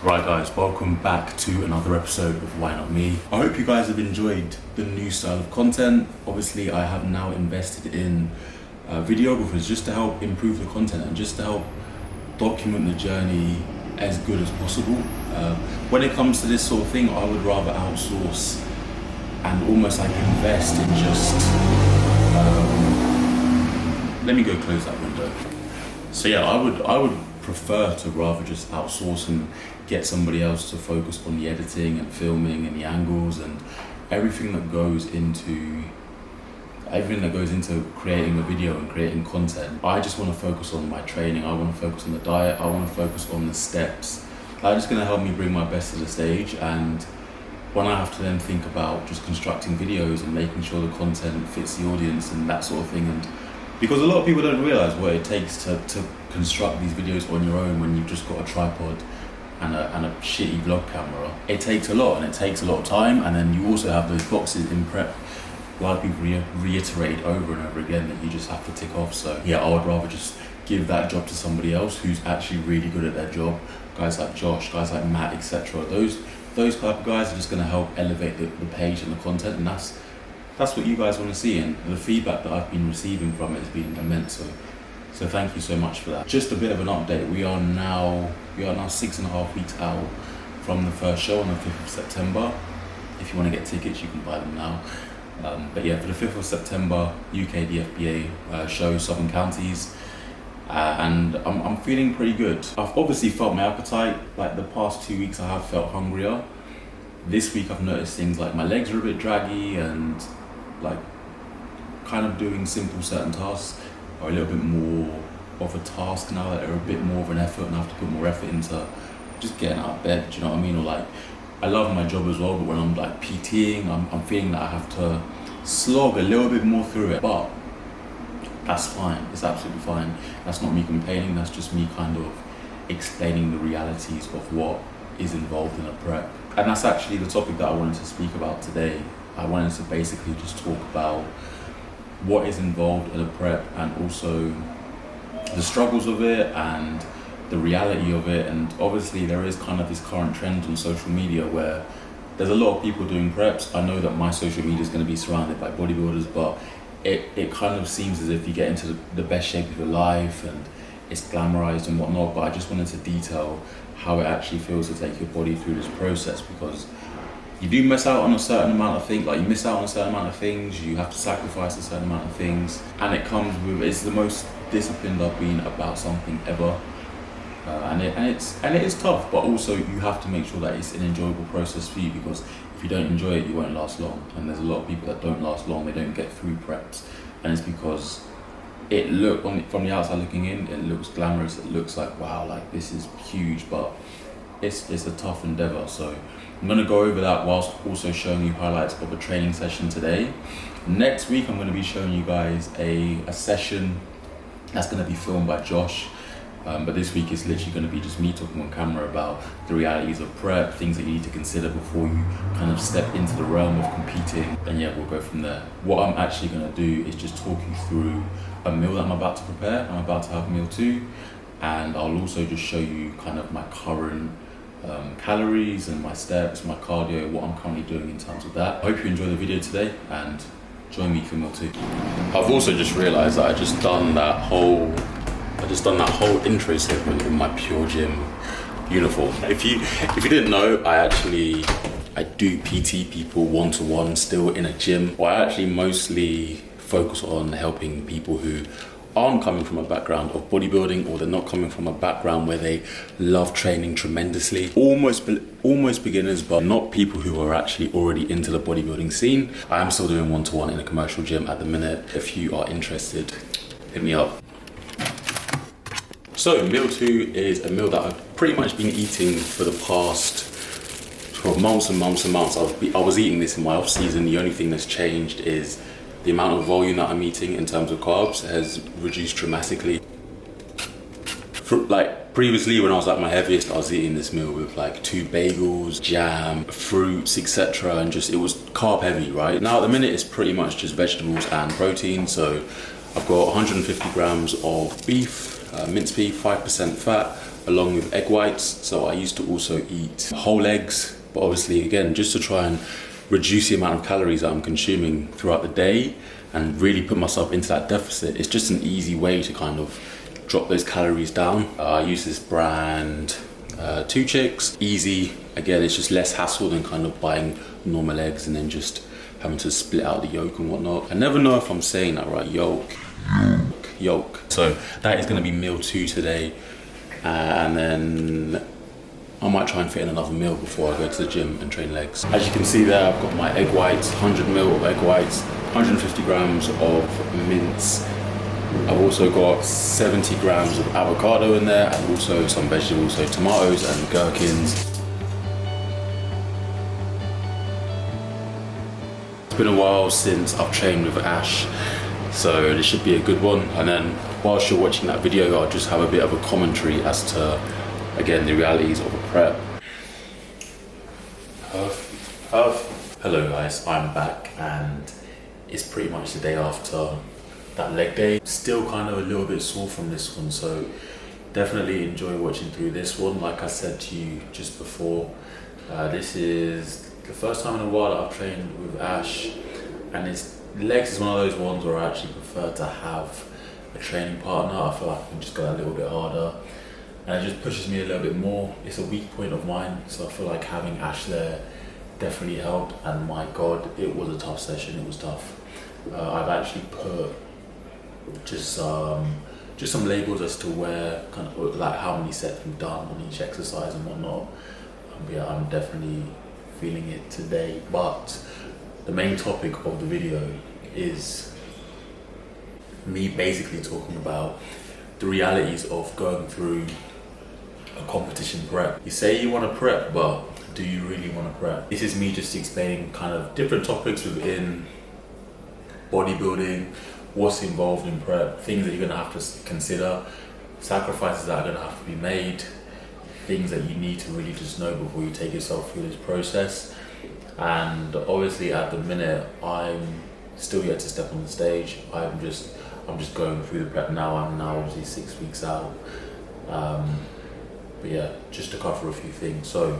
Right guys, welcome back to another episode of Why Not Me. I hope you guys have enjoyed the new style of content. Obviously I have now invested in videographers just to help improve the content and just to help document the journey as good as possible. When it comes to this sort of thing, I would rather outsource and almost like invest in just let me go close that window. So yeah, I would prefer to rather just outsource and get somebody else to focus on the editing and filming and the angles and everything that goes into creating a video and creating content. I just want to focus on my training. I want to focus on the diet. I want to focus on the steps. That's just going to help me bring my best to the stage. And when I have to then think about just constructing videos and making sure the content fits the audience and that sort of thing, and because a lot of people don't realize what it takes to construct these videos on your own when you've just got a tripod and a shitty vlog camera. It takes a lot, and it takes a lot of time, and then you also have those boxes in prep, like we've reiterated over and over again, that you just have to tick off. So yeah, I would rather just give that job to somebody else who's actually really good at their job. Guys like Josh, guys like Matt, etc. Those type of guys are just going to help elevate the page and the content, and that's what you guys want to see, and the feedback that I've been receiving from it has been immense. So thank you so much for that. Just a bit of an update. We are now 6.5 weeks out from the first show on the 5th of September. If you want to get tickets, you can buy them now. But yeah, for the 5th of September, UK DFBA show, Southern Counties. And I'm feeling pretty good. I've obviously felt my appetite. Like the past 2 weeks I have felt hungrier. This week I've noticed things like my legs are a bit draggy, and like kind of doing simple certain tasks are a little bit more of a task now, that are a bit more of an effort, and I have to put more effort into just getting out of bed, do you know what I mean? Or like, I love my job as well, but when I'm like PTing, I'm feeling that I have to slog a little bit more through it, but that's fine, it's absolutely fine. That's not me complaining, that's just me kind of explaining the realities of what is involved in a prep. And that's actually the topic that I wanted to speak about today. I wanted to basically just talk about what is involved in a prep, and also the struggles of it and the reality of it. And obviously there is kind of this current trend on social media where there's a lot of people doing preps. I know that my social media is going to be surrounded by bodybuilders, but it kind of seems as if you get into the best shape of your life and it's glamorized and whatnot. But I just wanted to detail how it actually feels to take your body through this process, because you do miss out on a certain amount of things. Like, you miss out on a certain amount of things, you have to sacrifice a certain amount of things, and it comes with, it's the most disciplined I've been about something ever, and it is tough, but also you have to make sure that it's an enjoyable process for you, because if you don't enjoy it, you won't last long. And there's a lot of people that don't last long, they don't get through preps, and it's because from the outside looking in, it looks glamorous, it looks like, wow, like this is huge, but it's a tough endeavor. So I'm going to go over that whilst also showing you highlights of a training session today. Next week I'm going to be showing you guys a session that's going to be filmed by Josh, but this week it's literally going to be just me talking on camera about the realities of prep, things that you need to consider before you kind of step into the realm of competing, and yeah, we'll go from there. What I'm actually going to do is just talk you through a meal that I'm about to prepare. I'm about to have meal 2, and I'll also just show you kind of my current calories and my steps, my cardio, what I'm currently doing in terms of that. I hope you enjoy the video today, and join me for meal 2. I've also just realized that I just done that whole intro segment in my Pure Gym uniform. If you didn't know, I do PT people one-to-one still in a gym. Well, I actually mostly focus on helping people who aren't coming from a background of bodybuilding, or they're not coming from a background where they love training tremendously. Almost beginners, but not people who are actually already into the bodybuilding scene. I am still doing one-to-one in a commercial gym at the minute. If you are interested, hit me up. So meal 2 is a meal that I've pretty much been eating for the past months and months and months. I was eating this in my off season. The only thing that's changed is the amount of volume that I'm eating in terms of carbs has reduced dramatically. Like previously, when I was at my heaviest, I was eating this meal with like 2 bagels, jam, fruits, etc. and just, it was carb heavy, right? Now at the minute, it's pretty much just vegetables and protein. So I've got 150 grams of beef, minced beef, 5% fat, along with egg whites. So I used to also eat whole eggs, but obviously again, just to try and reduce the amount of calories that I'm consuming throughout the day and really put myself into that deficit. It's just an easy way to kind of drop those calories down. I use this brand, Two Chicks. Easy, again, it's just less hassle than kind of buying normal eggs and then just having to split out the yolk and whatnot. I never know if I'm saying that right, yolk. So that is gonna be meal 2 today. And then I might try and fit in another meal before I go to the gym and train legs. As you can see there, I've got my egg whites, 100 ml of egg whites, 150 grams of mince. I've also got 70 grams of avocado in there and also some vegetables, so tomatoes and gherkins. It's been a while since I've trained with Ash, so this should be a good one. And then whilst you're watching that video, I'll just have a bit of a commentary as to, again, the realities of a prep. Hello guys, I'm back and it's pretty much the day after that leg day. Still kind of a little bit sore from this one, so definitely enjoy watching through this one. Like I said to you just before, this is the first time in a while that I've trained with Ash, and legs is one of those ones where I actually prefer to have a training partner. I feel like I can just go a little bit harder and it just pushes me a little bit more. It's a weak point of mine, so I feel like having Ash there definitely helped. And my God, it was a tough session. It was tough. I've actually put just some labels as to where, kind of like how many sets we've done on each exercise and whatnot. Yeah, I'm definitely feeling it today. But the main topic of the video is me basically talking about the realities of going through a competition prep. You say you want to prep, but do you really want to prep? This is me just explaining kind of different topics within bodybuilding, what's involved in prep, things that you're going to have to consider, sacrifices that are going to have to be made, things that you need to really just know before you take yourself through this process. And obviously at the minute, I'm still yet to step on the stage. I'm just going through the prep now. I'm now obviously 6 weeks out. But yeah, just to cover a few things. So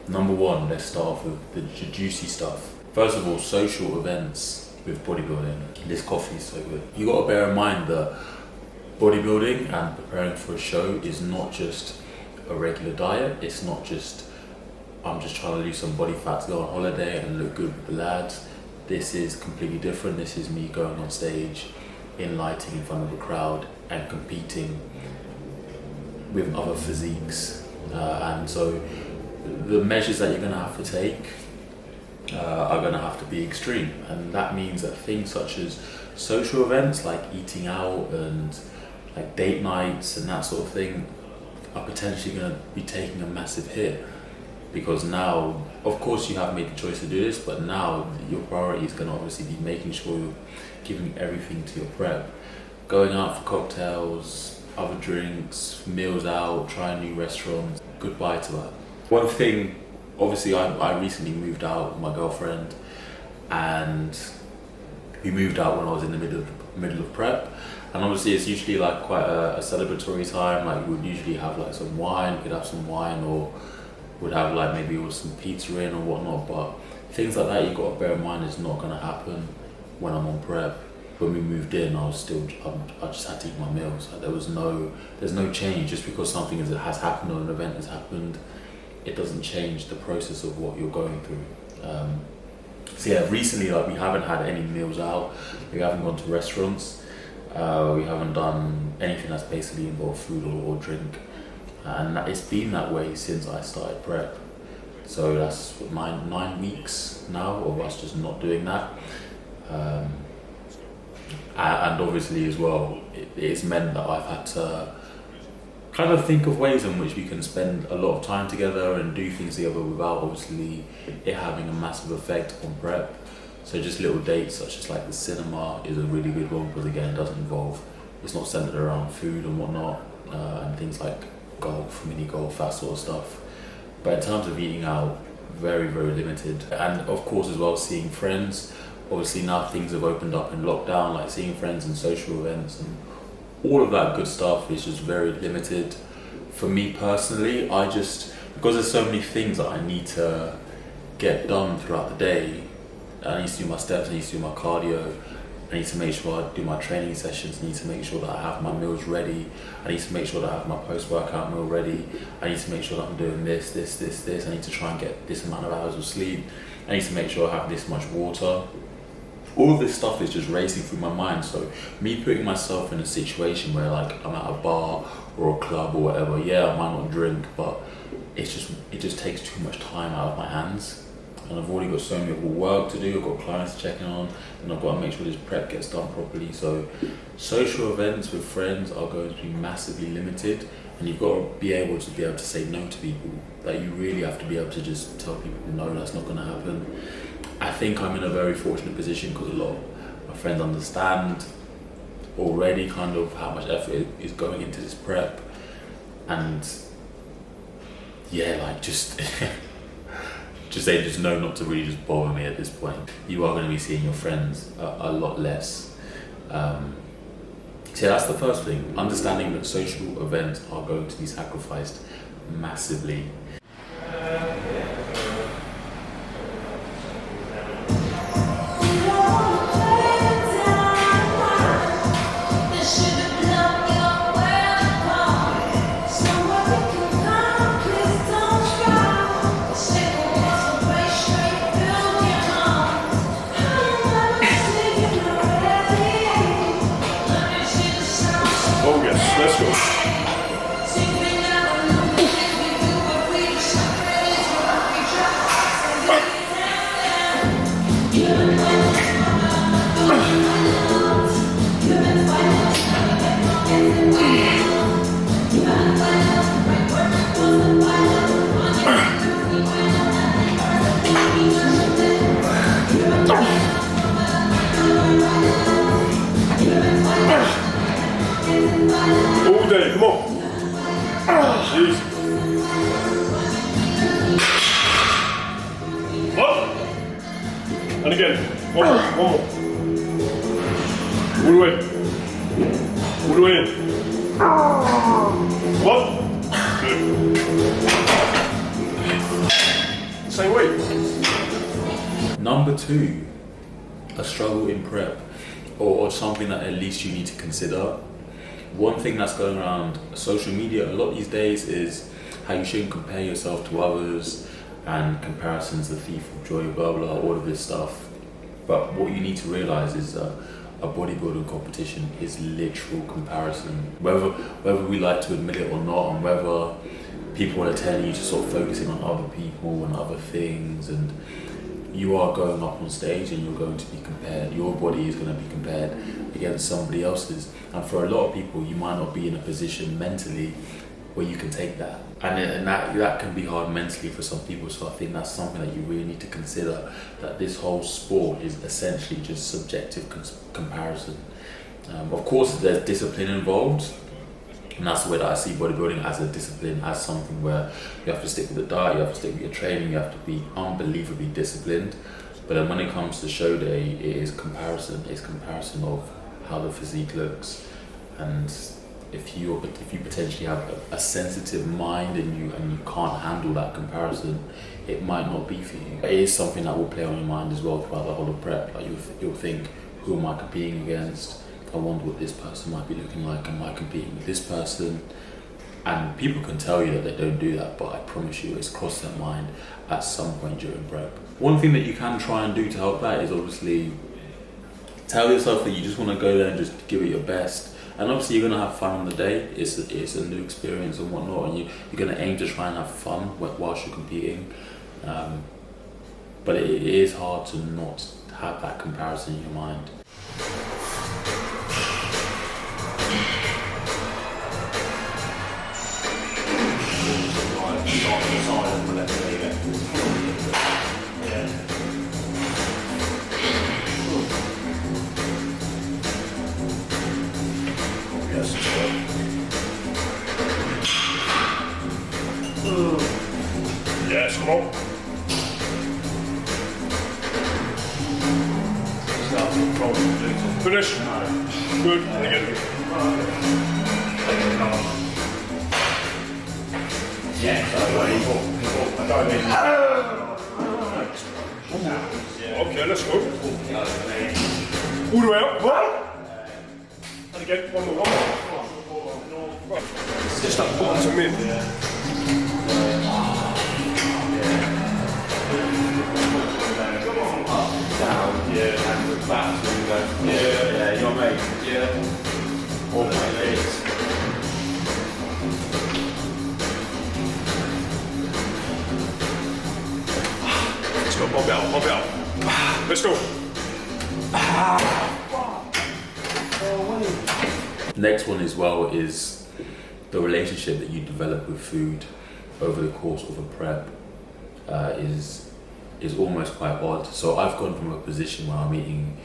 number one, let's start off with the juicy stuff. First of all, social events with bodybuilding. This coffee is so good. You got to bear in mind that bodybuilding and preparing for a show is not just a regular diet. It's not just, I'm just trying to lose some body fat to go on holiday and look good with the lads. This is completely different. This is me going on stage, in lighting in front of a crowd and competing with other physiques. And so the measures that you're going to have to take are going to have to be extreme. And that means that things such as social events like eating out and like date nights and that sort of thing are potentially going to be taking a massive hit. Because now, of course, you have made the choice to do this, but now your priority is going to obviously be making sure you're giving everything to your prep. Going out for cocktails, other drinks, meals out, trying new restaurants, goodbye to that. One thing, obviously I recently moved out with my girlfriend, and we moved out when I was in the middle of prep. And obviously it's usually like quite a celebratory time. Like we would usually have like some wine, we could have some wine, or would have like maybe with some pizza in or whatnot, but things like that you got to bear in mind is not going to happen when I'm on prep. When we moved in, I just had to eat my meals. Like there's no change. Just because something has happened or an event has happened, it doesn't change the process of what you're going through. So yeah, recently like we haven't had any meals out. We haven't gone to restaurants. We haven't done anything that's basically involved food or drink. And it's been that way since I started prep. So that's what, 9 weeks now of us just not doing that. And obviously as well, it's meant that I've had to kind of think of ways in which we can spend a lot of time together and do things together without obviously it having a massive effect on prep. So just little dates such as like the cinema is a really good one, because again, it's not centered around food and whatnot, and things like golf, mini golf, that sort of stuff. But in terms of eating out, very, very limited. And of course as well, seeing friends. Obviously now things have opened up in lockdown, like seeing friends and social events and all of that good stuff is just very limited. for me personally, because there's so many things that I need to get done throughout the day. I need to do my steps, I need to do my cardio, I need to make sure I do my training sessions, I need to make sure that I have my meals ready, I need to make sure that I have my post-workout meal ready, I need to make sure that I'm doing this, I need to try and get this amount of hours of sleep, I need to make sure I have this much water. All of this stuff is just racing through my mind, so me putting myself in a situation where like I'm at a bar or a club or whatever, yeah, I might not drink, but it just takes too much time out of my hands. And I've already got so many work to do, I've got clients to check in on, and I've got to make sure this prep gets done properly. So social events with friends are going to be massively limited, and you've got to be able to say no to people. That you really have to be able to just tell people, no, that's not going to happen. I think I'm in a very fortunate position because a lot of my friends understand already kind of how much effort is going into this prep, and yeah, like just they just know not to really just bother me at this point. You are going to be seeing your friends a lot less. So that's the first thing, understanding that social events are going to be sacrificed massively. Let's go. All day, come on. Jeez. Up. And again. One more. All the way. All the way in. Up. Good. Same weight. Number 2, a struggle in prep, or something that at least you need to consider. One thing that's going around social media a lot these days is how you shouldn't compare yourself to others, and comparison's the thief of joy, blah blah, all of this stuff. But what you need to realize is that a bodybuilding competition is literal comparison. Whether we like to admit it or not, and whether people are telling you to stop focusing on other people and other things, and you are going up on stage and you're going to be compared. Your body is going to be compared against somebody else's. And for a lot of people, you might not be in a position mentally where you can take that. And that can be hard mentally for some people. So I think that's something that you really need to consider, that this whole sport is essentially just subjective comparison. Of course, there's discipline involved. And that's the way that I see bodybuilding, as a discipline, as something where you have to stick with the diet, you have to stick with your training, you have to be unbelievably disciplined. But then when it comes to show day, it is comparison. It's comparison of how the physique looks. And if you potentially have a sensitive mind and you can't handle that comparison, it might not be for you. It is something that will play on your mind as well throughout the whole of prep. Like you'll think, who am I competing against? I wonder what this person might be looking like. Am I competing with this person? And people can tell you that they don't do that, but I promise you it's crossed their mind at some point during prep. One thing that you can try and do to help that is obviously tell yourself that you just want to go there and just give it your best. And obviously you're going to have fun on the day. It's a new experience and whatnot, and you're going to aim to try and have fun whilst you're competing. But it is hard to not have that comparison in your mind. Yes, come on. Finish. Good. And again. Yeah. Okay, let's go. All the way up. What? And again, one more. Just that bottom mid. Down, yeah, and look back, so you go, yeah, you're mate, yeah. All my legs. Let's go, pop it out. Let's go. Next one as well is the relationship that you develop with food over the course of a prep is almost quite odd. So I've gone from a position where I'm eating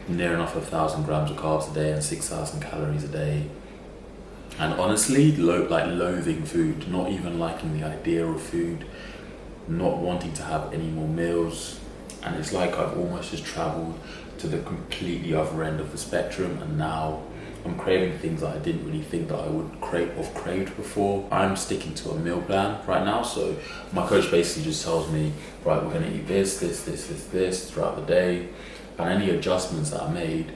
near enough 1,000 grams of carbs a day and 6,000 calories a day, and honestly loathing food, not even liking the idea of food, not wanting to have any more meals, and it's like I've almost just traveled to the completely other end of the spectrum, and now I'm craving things that I didn't really think that I would craved before. I'm sticking to a meal plan right now, so my coach basically just tells me, right, we're gonna eat this throughout the day, and any adjustments that are made,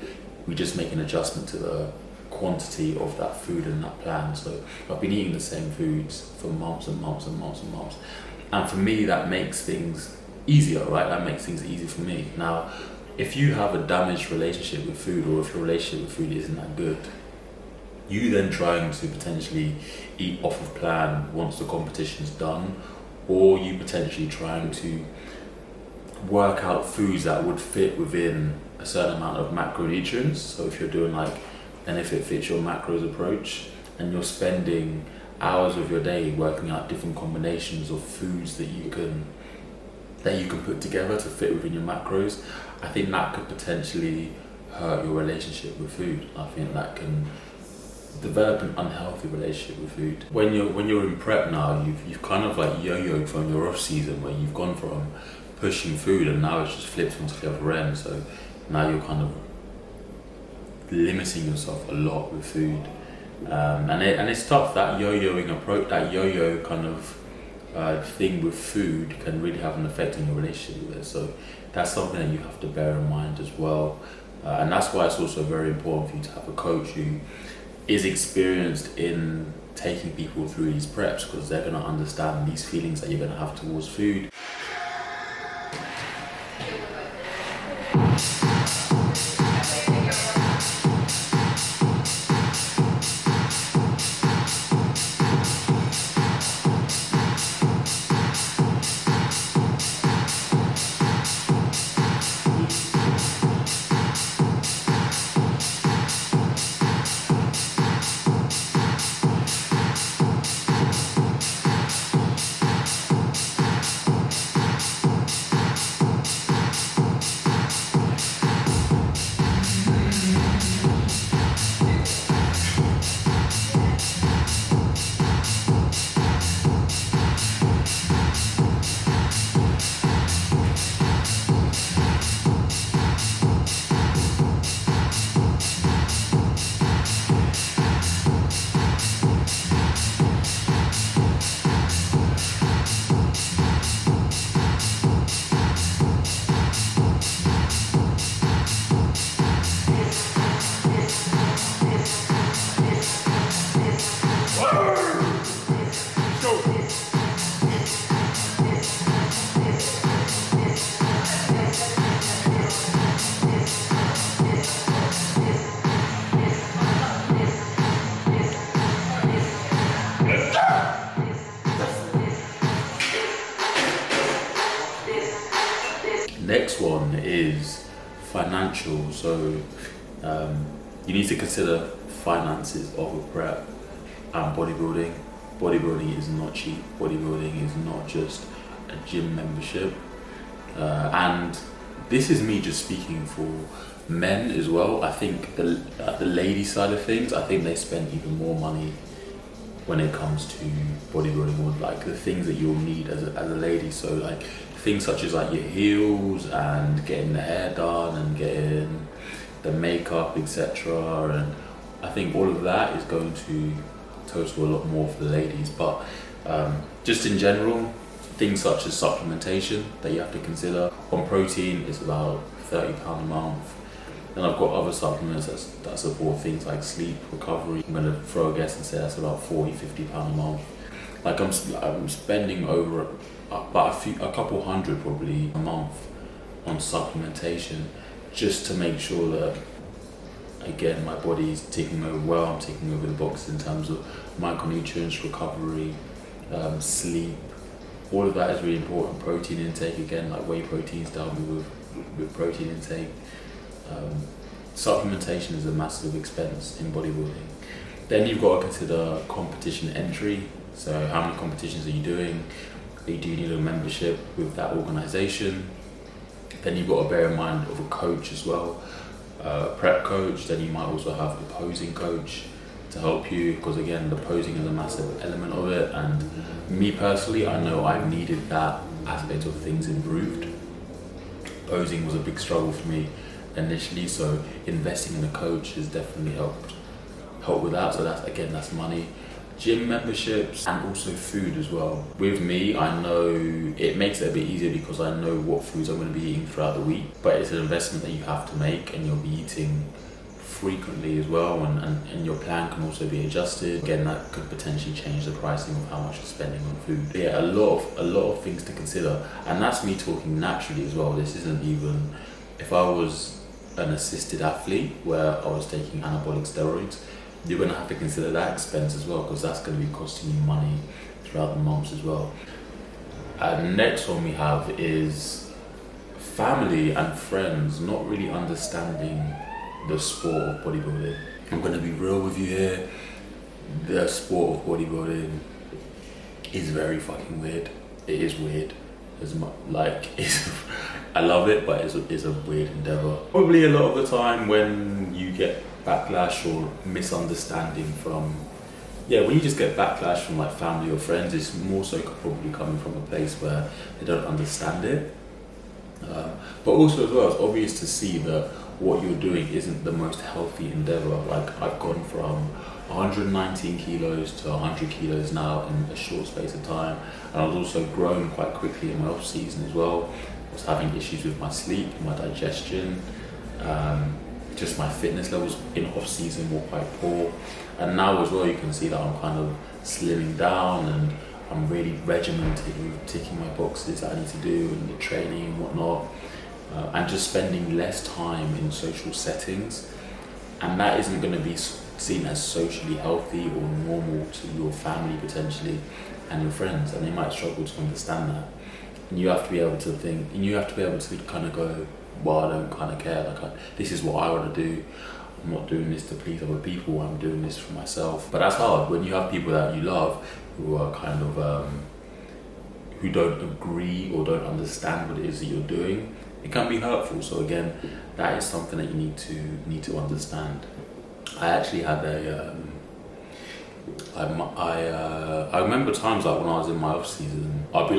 we just make an adjustment to the quantity of that food in that plan. So I've been eating the same foods for months and months and months and months, and for me that makes things easier, right? That makes things easy for me. Now, if you have a damaged relationship with food, or if your relationship with food isn't that good, you then trying to potentially eat off of plan once the competition's done, or you potentially trying to work out foods that would fit within a certain amount of macronutrients. So if you're doing like an if it fits your macros approach, and you're spending hours of your day working out different combinations of foods that you can put together to fit within your macros, I think that could potentially hurt your relationship with food. I think that can develop an unhealthy relationship with food. When you're in prep now, you've kind of like yo-yoed from your off season, where you've gone from pushing food and now it's just flipped onto the other end. So now you're kind of limiting yourself a lot with food, and it's tough. That yo-yoing approach, that yo-yo kind of thing with food can really have an effect on your relationship with it. So that's something that you have to bear in mind as well, and that's why it's also very important for you to have a coach who is experienced in taking people through these preps, because they're going to understand these feelings that you're going to have towards food. Next one is financial. So you need to consider finances of a prep and bodybuilding. Bodybuilding is not cheap. Bodybuilding is not just a gym membership. And this is me just speaking for men as well. I think the lady side of things, I think they spend even more money when it comes to bodybuilding, or like the things that you'll need as a lady. So like things such as like your heels and getting the hair done and getting the makeup, etc. And I think all of that is going to total a lot more for the ladies. But Just in general, things such as supplementation that you have to consider. On protein, it's about £30 a month. Then I've got other supplements that support things like sleep, recovery. I'm going to throw a guess and say that's about £40–50 a month. Like I'm spending over about a couple hundred probably a month on supplementation, just to make sure that, again, my body's ticking over well. I'm ticking over the boxes in terms of micronutrients, recovery, sleep. All of that is really important. Protein intake, again, like whey proteins to help me with protein intake. Supplementation is a massive expense in bodybuilding. Then you've got to consider competition entry. So how many competitions are you doing? Do you need a membership with that organisation? Then you've got to bear in mind of a coach as well, prep coach. Then you might also have the posing coach to help you, because again, the posing is a massive element of it. And me personally, I know I've needed that aspect of things improved. Posing was a big struggle for me initially, so investing in a coach has definitely helped with that. So that's money. Gym memberships and also food as well. With me, I know it makes it a bit easier because I know what foods I'm going to be eating throughout the week, but it's an investment that you have to make, and you'll be eating frequently as well, and your plan can also be adjusted. Again, that could potentially change the pricing of how much you're spending on food. But yeah, a lot of things to consider, and that's me talking naturally as well. This isn't even, if I was an assisted athlete where I was taking anabolic steroids, you're going to have to consider that expense as well, because that's going to be costing you money throughout the months as well. Next one we have is family and friends not really understanding the sport of bodybuilding. I'm going to be real with you here. The sport of bodybuilding is very fucking weird. It is weird. I love it, but it's a weird endeavor. Probably a lot of the time when you get backlash or misunderstanding from, when you just get backlash from like family or friends, it's more so probably coming from a place where they don't understand it. But also as well, it's obvious to see that what you're doing isn't the most healthy endeavor. Like, I've gone from 119 kilos to 100 kilos now in a short space of time, and I was also grown quite quickly in my off season as well. I was having issues with my sleep, my digestion, just my fitness levels in off season were quite poor, and now as well you can see that I'm kind of slimming down and I'm really regimented with ticking my boxes that I need to do and the training and whatnot, and just spending less time in social settings, and that isn't going to be seen as socially healthy or normal to your family potentially and your friends, and they might struggle to understand that. And you have to be able to think, and you have to be able to kind of go, well, I don't kind of care, this is what I want to do. I'm not doing this to please other people, I'm doing this for myself. But that's hard when you have people that you love who are kind of who don't agree or don't understand what it is that you're doing. It can be hurtful. So again, that is something that you need to understand. I actually had I remember times like when I was in my off season, I'd be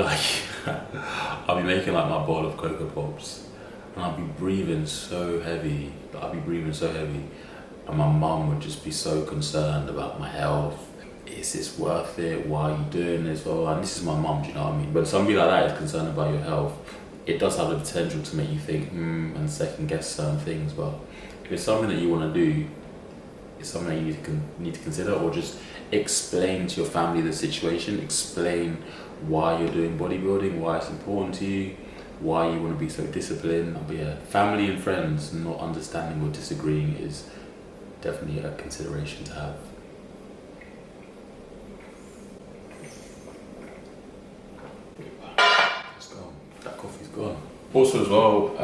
making like my bowl of Cocoa Pops, and I'd be breathing so heavy, and my mum would just be so concerned about my health. Is this worth it? Why are you doing this? Well, and this is my mum, do you know what I mean? When somebody like that is concerned about your health, it does have the potential to make you think, and second guess certain things. But if it's something that you want to do, it's something that you need to consider, or just explain to your family the situation, explain why you're doing bodybuilding, why it's important to you, why you want to be so disciplined. But yeah, family and friends not understanding or disagreeing is definitely a consideration to have. It's gone. That coffee's gone. Also as well,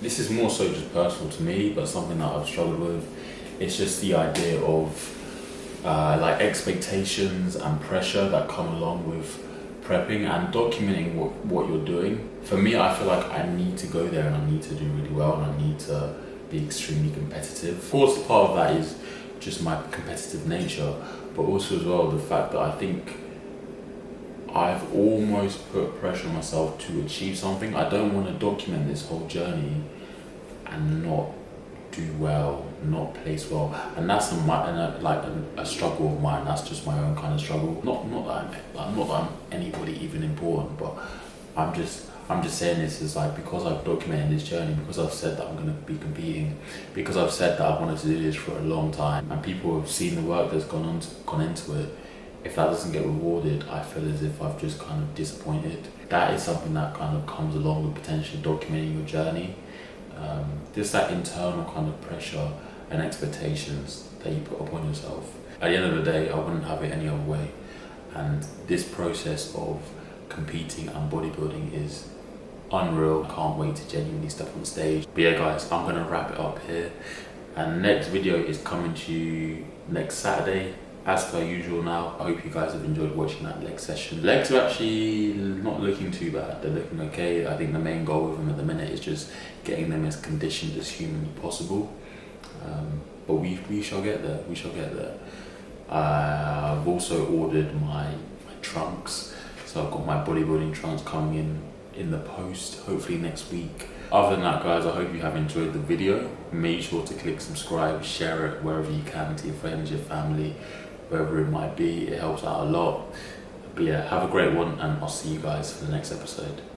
this is more so just personal to me, but something that I've struggled with. It's just the idea of like expectations and pressure that come along with prepping and documenting what you're doing. For me, I feel like I need to go there and I need to do really well and I need to be extremely competitive. Of course, part of that is just my competitive nature, but also as well the fact that I think I've almost put pressure on myself to achieve something. I don't want to document this whole journey and not do well not place well, and that's a struggle of mine. That's just my own kind of struggle. Not that I'm anybody even important, but I'm just saying this is like, because I've documented this journey, because I've said that I'm going to be competing, because I've said that I wanted to do this for a long time, and people have seen the work that's gone into it. If that doesn't get rewarded, I feel as if I've just kind of disappointed. That is something that kind of comes along with potentially documenting your journey. Just that internal kind of pressure and expectations that you put upon yourself. At the end of the day, I wouldn't have it any other way. And this process of competing and bodybuilding is unreal. I can't wait to genuinely step on stage. But yeah guys, I'm gonna wrap it up here. And the next video is coming to you next Saturday, as per usual now. I hope you guys have enjoyed watching that leg session. Legs are actually not looking too bad. They're looking okay. I think the main goal with them at the minute is just getting them as conditioned as humanly possible. But we shall get there. We shall get there. I've also ordered my trunks. So I've got my bodybuilding trunks coming in the post, hopefully next week. Other than that guys, I hope you have enjoyed the video. Make sure to click subscribe, share it wherever you can to your friends, your family, wherever it might be. It helps out a lot. But yeah, have a great one, and I'll see you guys for the next episode.